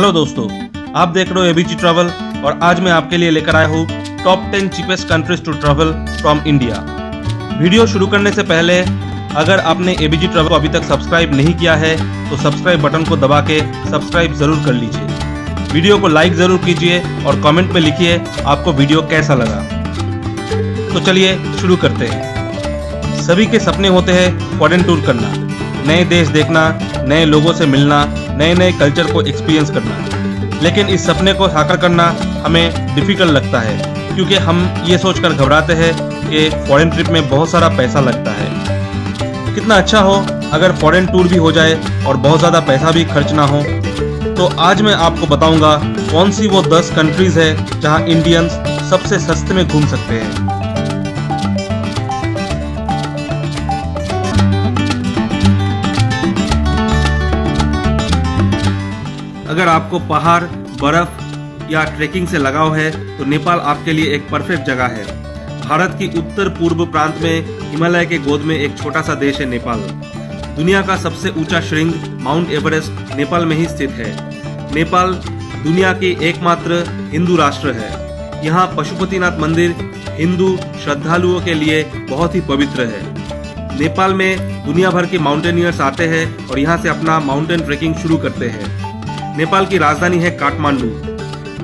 Hello दोस्तों, आप देख रहे हो एबीजी ट्रैवल और आज मैं आपके लिए लेकर आया हूँ top 10 cheapest countries to travel from India. Video शुरू करने से पहले अगर आपने एबीजी ट्रैवल को अभी तक सब्सक्राइब नहीं किया है तो सब्सक्राइब बटन को दबा के सब्सक्राइब जरूर कर लीजिए। वीडियो को लाइक जरूर कीजिए और कमेंट में लिखिए आपको वीडियो कैसा लगा। तो चलिए शुरू करते हैं। सभी के सपने होते हैं फॉरेन टूर करना, नए देश देखना, नए लोगों से मिलना, नए नए कल्चर को एक्सपीरियंस करना। लेकिन इस सपने को साकार करना हमें डिफिकल्ट लगता है क्योंकि हम ये सोचकर घबराते हैं कि फॉरेन ट्रिप में बहुत सारा पैसा लगता है। कितना अच्छा हो अगर फॉरेन टूर भी हो जाए और बहुत ज़्यादा पैसा भी खर्च ना हो। तो आज मैं आपको बताऊंगा कौन सी वो 10 कंट्रीज़ है जहां इंडियंस सबसे सस्ते में घूम सकते हैं। अगर आपको पहाड़, बर्फ या ट्रेकिंग से लगाव है तो नेपाल आपके लिए एक परफेक्ट जगह है। भारत की उत्तर पूर्व प्रांत में हिमालय के गोद में एक छोटा सा देश है नेपाल। दुनिया का सबसे ऊंचा श्रृंग माउंट एवरेस्ट नेपाल में ही स्थित है। नेपाल दुनिया की एकमात्र हिंदू राष्ट्र है। यहाँ पशुपतिनाथ मंदिर हिंदू श्रद्धालुओं के लिए बहुत ही पवित्र है। नेपाल में दुनिया भर के माउंटेनियर्स आते हैं और यहाँ से अपना माउंटेन ट्रेकिंग शुरू करते हैं। नेपाल की राजधानी है काठमांडू।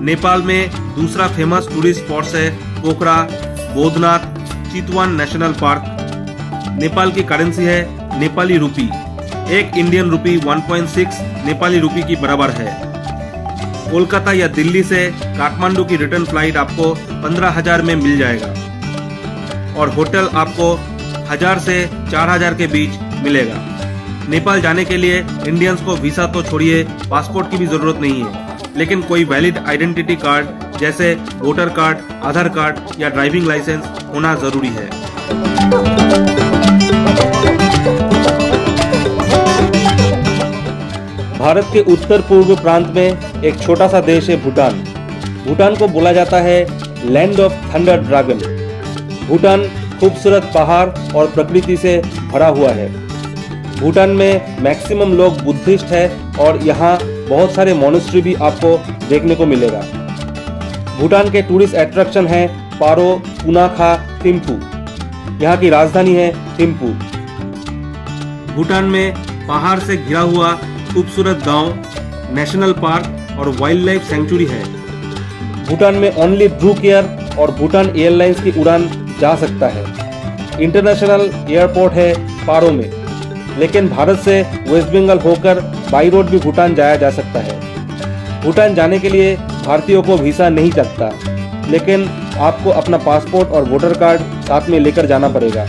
नेपाल में दूसरा फेमस टूरिस्ट स्पॉट्स है पोखरा, बोधनाथ, चितवन नेशनल पार्क। नेपाल की करेंसी है नेपाली रुपी। एक इंडियन रुपी 1.6 नेपाली रुपी की बराबर है। कोलकाता या दिल्ली से काठमांडू की रिटर्न फ्लाइट आपको 15,000 में मिल जाएगा और होटल आपको 1,000 से 4,000 के बीच मिलेगा। नेपाल जाने के लिए इंडियंस को वीजा तो छोड़िए, पासपोर्ट की भी जरूरत नहीं है, लेकिन कोई वैलिड आइडेंटिटी कार्ड जैसे वोटर कार्ड, आधार कार्ड या ड्राइविंग लाइसेंस होना जरूरी है। भारत के उत्तर पूर्व प्रांत में एक छोटा सा देश है भूटान। भूटान को बोला जाता है land of thunder dragon. Bhutan खूबसूरत पहाड़ और प्रकृति से भरा हुआ है। भूटान में मैक्सिमम लोग बुद्धिस्ट है और यहाँ बहुत सारे मोनेस्ट्री भी आपको देखने को मिलेगा। भूटान के टूरिस्ट अट्रैक्शन है पारो, पुनाखा, थिम्पू। यहाँ की राजधानी है थिम्पू। भूटान में पहाड़ से घिरा हुआ खूबसूरत गांव, नेशनल पार्क और वाइल्ड लाइफ सेंचुरी है। भूटान में ओनली ब्रूक एयर और भूटान एयरलाइंस की उड़ान जा सकता है। इंटरनेशनल एयरपोर्ट है पारो में, लेकिन भारत से वेस्ट बंगाल होकर बाई रोड भी भूटान जाया जा सकता है। भूटान जाने के लिए भारतीयों को वीजा नहीं लगता, लेकिन आपको अपना पासपोर्ट और वोटर कार्ड साथ में लेकर जाना पड़ेगा।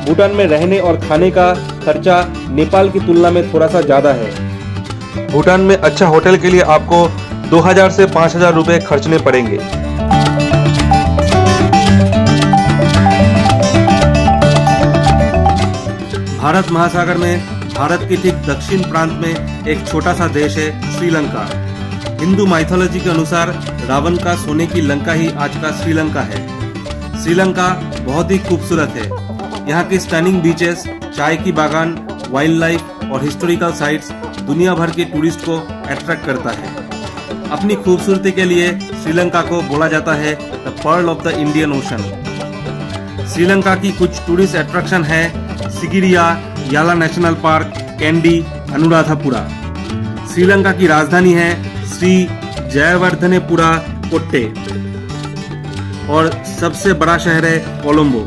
भूटान में रहने और खाने का खर्चा नेपाल की तुलना में थोड़ा सा ज़्यादा है। भूटान में अच्छा होटल के लिए आपको 2,000 से 5,000 रुपये खर्चने पड़ेंगे। भारत महासागर में भारत के ठीक दक्षिण प्रांत में एक छोटा सा देश है श्रीलंका। हिंदू माइथोलॉजी के अनुसार रावण का सोने की लंका ही आज का श्रीलंका है। श्रीलंका बहुत ही खूबसूरत है। यहाँ की स्टनिंग बीचेस, चाय की बागान, वाइल्ड लाइफ और हिस्टोरिकल साइट्स दुनिया भर के टूरिस्ट को अट्रैक्ट करता है। अपनी खूबसूरती के लिए श्रीलंका को बोला जाता है the pearl of the Indian ocean. Sri Lanka की कुछ टूरिस्ट अट्रैक्शन है सिगिरिया, याला national park, candy, Anuradhapura. Sri Lanka की राजधानी है श्री जयवर्धनेपुरा कोट्टे और सबसे बड़ा शहर है कोलंबो।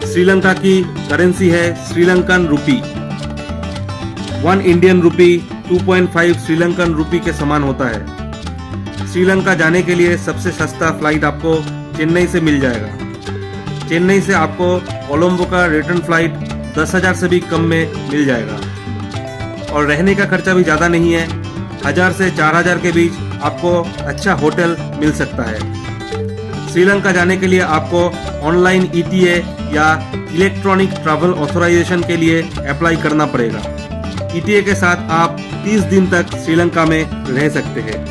श्रीलंका की करेंसी है श्रीलंकन रुपी। 1 इंडियन रुपी 2.5 श्रीलंकन रुपी के समान होता है। श्रीलंका जाने के लिए सबसे सस्ता फ्लाइट आपको चेन्नई से मिल जाएगा। चेन्नई से आपको कोलंबो का रिटर्न फ्लाइट 10,000 से भी कम में मिल जाएगा और रहने का खर्चा भी ज़्यादा नहीं है। 1,000 से 4,000 के बीच आपको अच्छा होटल मिल सकता है। श्रीलंका जाने के लिए आपको ऑनलाइन ETA या इलेक्ट्रॉनिक ट्रैवल ऑथराइजेशन के लिए अप्लाई करना पड़ेगा। ETA के साथ आप 30 दिन तक श्रीलंका में रह सकते हैं।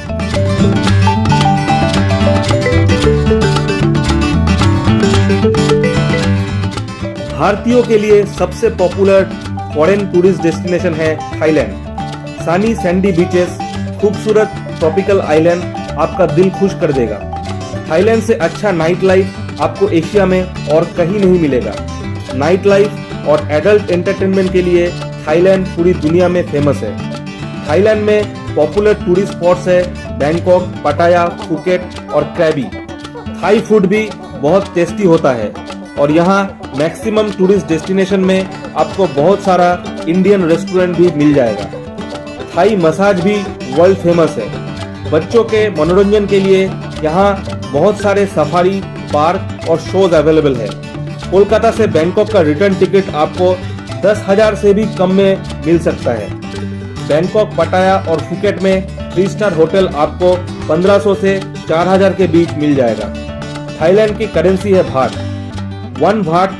भारतीयों के लिए सबसे पॉपुलर फॉरेन टूरिस्ट डेस्टिनेशन है थाईलैंड। सनी सैंडी बीचेस, खूबसूरत ट्रॉपिकल आइलैंड आपका दिल खुश कर देगा। थाईलैंड से अच्छा नाइट लाइफ आपको एशिया में और कहीं नहीं मिलेगा। नाइट लाइफ और एडल्ट एंटरटेनमेंट के लिए थाईलैंड पूरी दुनिया में फेमस है। थाईलैंड में पॉपुलर टूरिस्ट स्पॉट्स है बैंकॉक, पटाया, फुकेट और क्रैबी। थाई फूड भी बहुत टेस्टी होता है और यहाँ मैक्सिमम टूरिस्ट डेस्टिनेशन में आपको बहुत सारा इंडियन रेस्टोरेंट भी मिल जाएगा। थाई मसाज भी वर्ल्ड फेमस है। बच्चों के मनोरंजन के लिए यहाँ बहुत सारे सफारी पार्क और शोज अवेलेबल है। कोलकाता से बैंकॉक का रिटर्न टिकट आपको 10,000 से भी कम में मिल सकता है। बैंकॉक, पटाया और फुकेट में 3 स्टार होटल आपको 1500 से 4000 के बीच मिल जाएगा। थाईलैंड की करेंसी है भाट। 1 भाट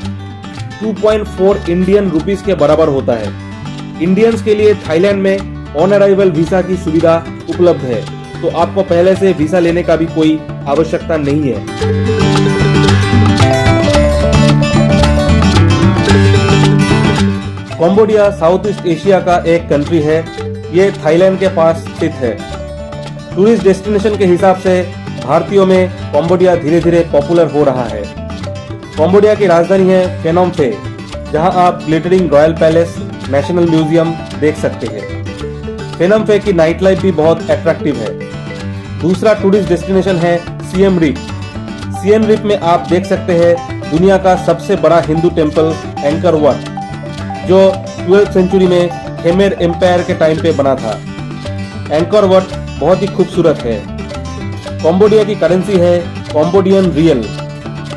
2.4 इंडियन रुपीस के बराबर होता है। इंडियंस के लिए थाईलैंड में ऑन अराइवल वीजा की सुविधा उपलब्ध है, तो आपको पहले से वीजा लेने का भी कोई आवश्यकता नहीं है। कंबोडिया साउथ ईस्ट एशिया का एक कंट्री है। ये थाईलैंड के पास स्थित है। टूरिस्ट डेस्टिनेशन के हिसाब से भारतीयों में कंबोडिया धीरे धीरे पॉपुलर हो रहा है। कंबोडिया की राजधानी है फेनोम पे, जहां आप glittering royal palace, national museum देख सकते हैं। फेनोम पे की नाइट लाइफ भी बहुत अट्रैक्टिव है। दूसरा टूरिस्ट डेस्टिनेशन है सियम रिप। सियम रिप में आप देख सकते हैं दुनिया का सबसे बड़ा हिंदू टेम्पल एंकर वट, जो 12वीं सेंचुरी में खेमेर एम्पायर के टाइम पे बना था। एंकर वट बहुत ही खूबसूरत है। कंबोडिया की करेंसी है Cambodian real.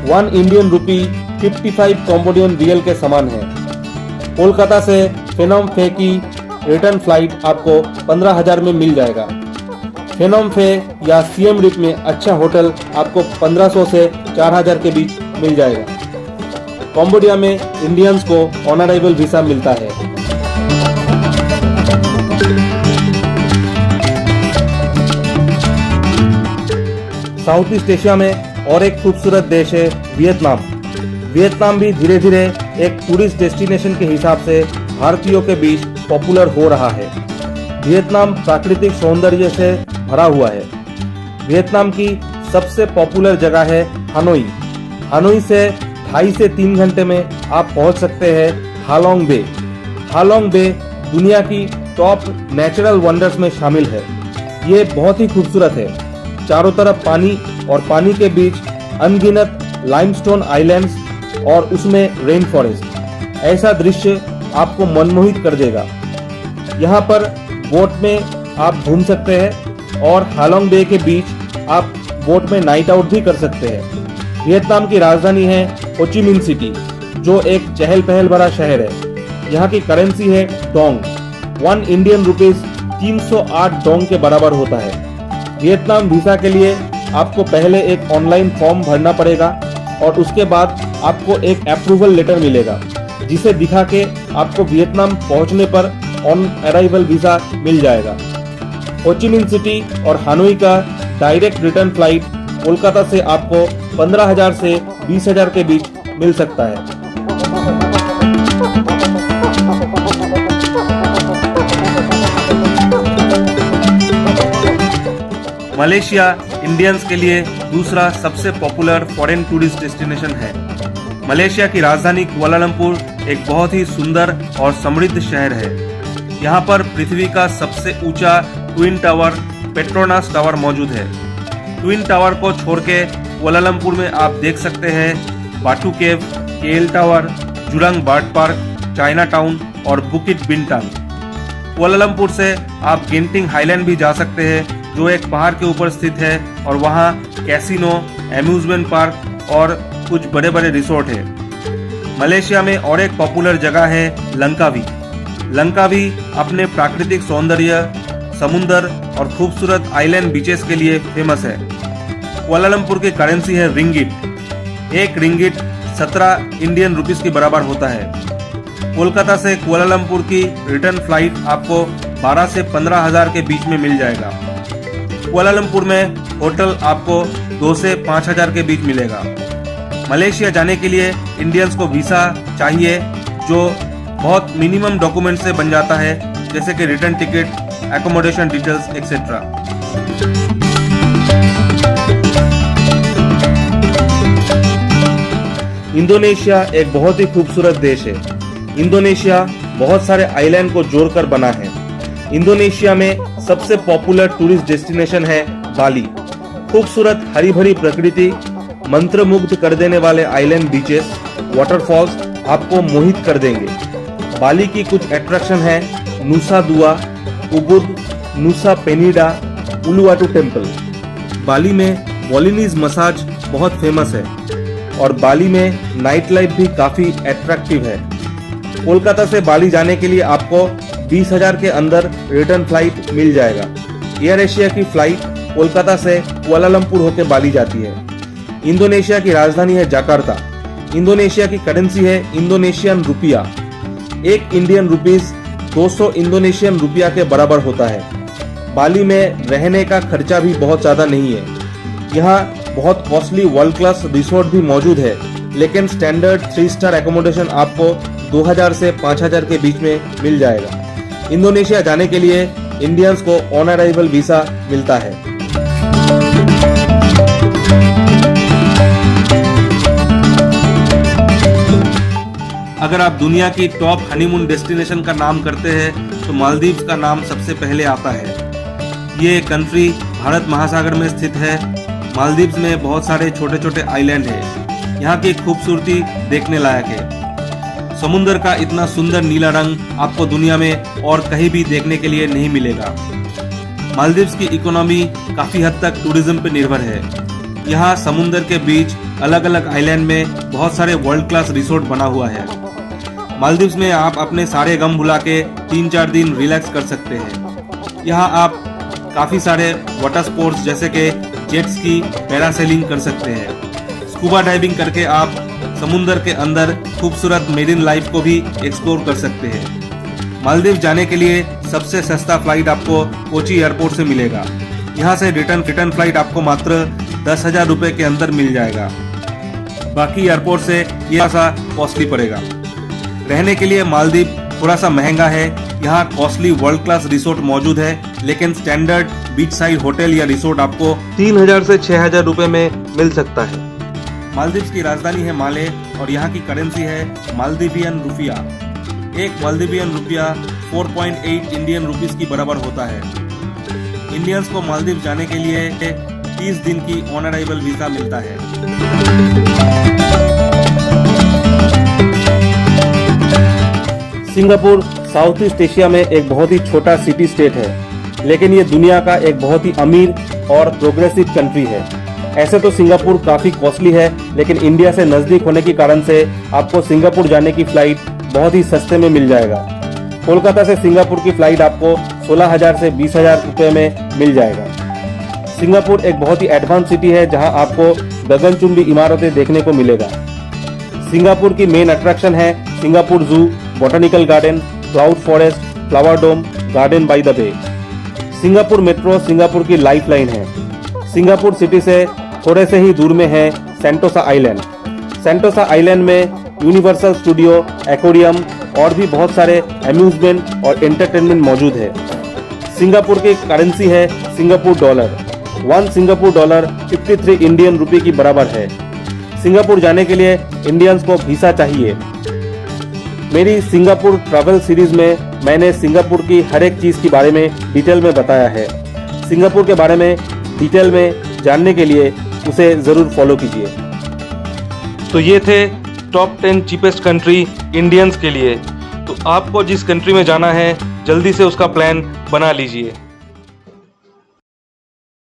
1 Indian rupee 55 Cambodian real के समान है। कोलकाता से फेनोम पे की रिटर्न फ्लाइट आपको 15,000 में मिल जाएगा। फेनोम पे या सियम रिप में अच्छा होटल आपको 1500 से 4000 के बीच मिल जाएगा। कंबोडिया में इंडियंस को ऑन अराइवल वीजा मिलता है। साउथ ईस्ट एशिया में और एक खूबसूरत देश है वियतनाम। वियतनाम भी धीरे धीरे एक टूरिस्ट डेस्टिनेशन के हिसाब से भारतीयों के बीच पॉपुलर हो रहा है। वियतनाम प्राकृतिक सौंदर्य से भरा हुआ है। वियतनाम की सबसे पॉपुलर जगह है हानोई। हानोई से 2.5 से 3 घंटे में आप पहुंच सकते हैं हालोंग बे। हालोंग बे दुनिया की टॉप नेचुरल वंडर्स में शामिल है। ये बहुत ही खूबसूरत है। चारों तरफ पानी और पानी के बीच अनगिनत लाइमस्टोन आइलैंड्स और उसमें रेन फॉरेस्ट। ऐसा दृश्य आपको मनमोहित कर देगा। यहाँ पर बोट में आप घूम सकते हैं और हालोंग बे के बीच आप बोट में नाइट आउट भी कर सकते हैं। वियतनाम की राजधानी है हो ची मिन सिटी, जो एक चहल पहल भरा शहर है। यहाँ की करेंसी है डोंग। 1 इंडियन रुपीस 308 डोंग के बराबर होता है। वियतनाम वीजा के लिए आपको पहले एक ऑनलाइन फॉर्म भरना पड़ेगा और उसके बाद आपको एक अप्रूवल लेटर मिलेगा, जिसे दिखा के आपको वियतनाम पहुंचने पर ऑन अराइवल वीजा मिल जाएगा। हो ची मिन सिटी और हानोई का डायरेक्ट रिटर्न फ्लाइट कोलकाता से आपको 15,000 से 20,000 के बीच मिल सकता है। मलेशिया इंडियंस के लिए दूसरा सबसे पॉपुलर फॉरेन टूरिस्ट डेस्टिनेशन है। मलेशिया की राजधानी कुआलालंपुर एक बहुत ही सुंदर और समृद्ध शहर है। यहाँ पर पृथ्वी का सबसे ऊंचा ट्विन टावर पेट्रोनास टावर मौजूद है। ट्विन टावर को छोड़ के कुआलालंपुर में आप देख सकते हैं Batu cave, KL tower, Jurong Bird Park, Chinatown और बुकिट बिंटांग। कुआलालंपुर से आप गेंटिंग हाईलैंड भी जा सकते हैं, जो एक पहाड़ के ऊपर स्थित है और वहाँ कैसीनो, एम्यूजमेंट पार्क और कुछ बड़े बड़े रिसोर्ट है। मलेशिया में और एक पॉपुलर जगह है लंकावी। लंकावी अपने प्राकृतिक सौंदर्य, समुंदर और खूबसूरत आइलैंड बीचेस के लिए फेमस है। कुआलालंपुर की करेंसी है रिंगिट। 1 रिंगिट 17 इंडियन रुपीस के बराबर होता है। कोलकाता से कुआलालंपुर की रिटर्न फ्लाइट आपको 12 से 15,000 के बीच में मिल जाएगा। कुआलालंपुर में होटल आपको 2 से 5,000 के बीच मिलेगा। मलेशिया जाने के लिए इंडियंस को वीज़ा चाहिए, जो बहुत मिनिमम डॉक्यूमेंट से बन जाता है, जैसे कि return ticket, accommodation details, etc. Indonesia एक बहुत ही खूबसूरत देश है। इंडोनेशिया बहुत सारे आइलैंड को जोड़कर बना है। इंडोनेशिया में सबसे पॉपुलर टूरिस्ट डेस्टिनेशन है बाली। खूबसूरत हरी भरी प्रकृति, मंत्रमुग्ध कर देने वाले आइलैंड बीचेस, वाटरफॉल्स आपको मोहित कर देंगे। बाली की कुछ अट्रैक्शन है नुसा दुआ, उबुद, नुसा पेनिडा, उलुवाटू टेम्पल। बाली में बॉलिनीज मसाज बहुत फेमस है और बाली में नाइट लाइफ भी काफी अट्रैक्टिव है। कोलकाता से बाली जाने के लिए आपको 20,000 के अंदर रिटर्न फ्लाइट मिल जाएगा। एयर एशिया की फ्लाइट कोलकाता से कुआलालंपुर होकर बाली जाती है। इंडोनेशिया की राजधानी है जकार्ता। इंडोनेशिया की करेंसी है इंडोनेशियन रुपया। एक इंडियन रुपीस 200 इंडोनेशियन रुपया के बराबर होता है। बाली में रहने का खर्चा भी बहुत ज़्यादा नहीं है। यहाँ बहुत कॉस्टली वर्ल्ड क्लास रिसोर्ट भी मौजूद है, लेकिन स्टैंडर्ड 3 स्टार एकोमोडेशन आपको 2000 से 5000 के बीच में मिल जाएगा। इंडोनेशिया जाने के लिए इंडियंस को ऑन अराइवल वीजा मिलता है। अगर आप दुनिया की टॉप हनीमून डेस्टिनेशन का नाम करते हैं तो मालदीव्स का नाम सबसे पहले आता है। ये कंट्री भारत महासागर में स्थित है। मालदीव्स में बहुत सारे छोटे छोटे आइलैंड हैं। यहाँ की खूबसूरती देखने लायक है। समुद्र का इतना सुंदर नीला रंग आपको दुनिया में और कहीं भी देखने के लिए नहीं मिलेगा। मालदीव्स की इकोनॉमी काफ़ी हद तक टूरिज्म पर निर्भर है। यहाँ समुद्र के बीच अलग अलग आइलैंड में बहुत सारे वर्ल्ड क्लास रिसोर्ट बना हुआ है। मालदीव्स में आप अपने सारे गम भुला के 3-4 दिन रिलैक्स कर सकते हैं। यहाँ आप काफ़ी सारे वाटर स्पोर्ट्स जैसे कि जेट स्की, पैरासेलिंग कर सकते हैं। स्कूबा डाइविंग करके आप समुद्र के अंदर खूबसूरत मेरीन लाइफ को भी एक्सप्लोर कर सकते हैं। मालदीव जाने के लिए सबसे सस्ता फ्लाइट आपको कोची एयरपोर्ट से मिलेगा। यहाँ से रिटर्न फ्लाइट आपको मात्र 10,000 रुपये के अंदर मिल जाएगा। बाकी एयरपोर्ट से ये थोड़ा सा कॉस्टली पड़ेगा। रहने के लिए मालदीव थोड़ा सा महंगा है। यहाँ कॉस्टली वर्ल्ड क्लास रिसोर्ट मौजूद है, लेकिन स्टैंडर्ड बीच साइड होटल या रिसोर्ट आपको 3,000 से 6,000 रुपये में मिल सकता है। मालदीव्स की राजधानी है माले और यहाँ की करेंसी है मालदीवियन रुपया। एक मालदीवियन रुपया 4.8 इंडियन रुपीस की बराबर होता है। इंडियंस को मालदीव जाने के लिए 30 दिन की ऑन अराइवल वीजा मिलता है। सिंगापुर साउथ ईस्ट एशिया में एक बहुत ही छोटा सिटी स्टेट है, लेकिन ये दुनिया का एक बहुत ही अमीर और प्रोग्रेसिव कंट्री है। ऐसे तो सिंगापुर काफ़ी कॉस्टली है, लेकिन इंडिया से नज़दीक होने के कारण से आपको सिंगापुर जाने की फ़्लाइट बहुत ही सस्ते में मिल जाएगा। कोलकाता से सिंगापुर की फ़्लाइट आपको 16,000 से 20,000 रुपये में मिल जाएगा। सिंगापुर एक बहुत ही एडवांस सिटी है, जहां आपको गगनचुंबी इमारतें देखने को मिलेगा। सिंगापुर की मेन अट्रैक्शन है Singapore zoo, botanical garden, cloud forest, flower dome, garden by the bay. Singapore metro Singapore की लाइफलाइन है। सिंगापुर सिटी से थोड़े से ही दूर में है सेंटोसा आइलैंड। सेंटोसा आइलैंड में यूनिवर्सल स्टूडियो, एक्वेरियम और भी बहुत सारे अम्यूजमेंट और एंटरटेनमेंट मौजूद है। सिंगापुर की करेंसी है Singapore dollar. 1 Singapore dollar 53 Indian रुपये की बराबर है। सिंगापुर जाने के लिए इंडियंस को वीज़ा चाहिए। मेरी सिंगापुर ट्रैवल सीरीज में मैंने सिंगापुर की हर एक चीज़ के बारे में डिटेल में बताया है। सिंगापुर के बारे में डिटेल में जानने के लिए उसे ज़रूर फॉलो कीजिए। तो ये थे टॉप 10 चीपेस्ट कंट्री इंडियंस के लिए। तो आपको जिस कंट्री में जाना है जल्दी से उसका प्लान बना लीजिए।